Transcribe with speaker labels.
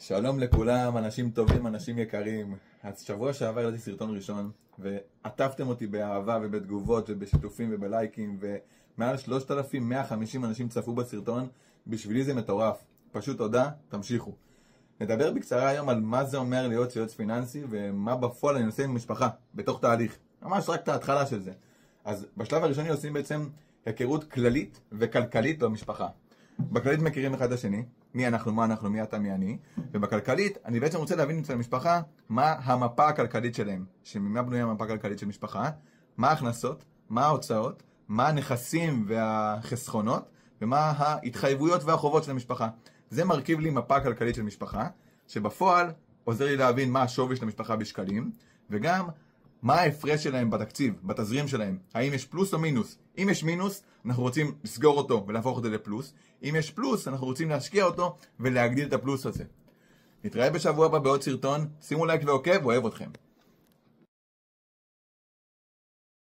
Speaker 1: שלום לכולם, אנשים טובים, אנשים יקרים. אז שבוע שעבר העליתי סרטון ראשון ועטפתם אותי באהבה ובתגובות ובשיתופים ובלייקים, ומעל 3,150 אנשים צפו בסרטון. בשבילי זה מטורף, פשוט תודה, תמשיכו. נדבר בקצרה היום על מה זה אומר להיות יועץ פיננסי ומה בפועל אני עושה עם המשפחה בתוך תהליך, ממש רק את ההתחלה של זה. אז בשלב הראשוני עושים בעצם היכרות כללית וכלכלית במשפחה. בכללית מכירים אחד השני, מי אנחנו, מה אנחנו, מי אתה, מי אני. ובכלכלית אני בעצם רוצה להבין אצל המשפחה מה המפה הכלכלית שלהם, שממה בנויה המפה הכלכלית של משפחה, מה ההכנסות, מה ההוצאות, מה הנכסים והחסכונות, ומה ההתחייבויות והחובות של המשפחה. זה מרכיב לי מפה כלכלית של משפחה, שבפועל עוזר לי להבין מה השווי של המשפחה בשקלים, וגם מה ההפרש שלהם בתקציב, בתזרים שלהם. האם יש פלוס או מינוס? אם יש מינוס, אנחנו רוצים לסגור אותו ולהפוך אותו לפלוס. אם יש פלוס, אנחנו רוצים להשקיע אותו ולהגדיל את הפלוס הזה. נתראה בשבוע הבא בעוד סרטון. שימו לייק ועוקב, אוהב אתכם.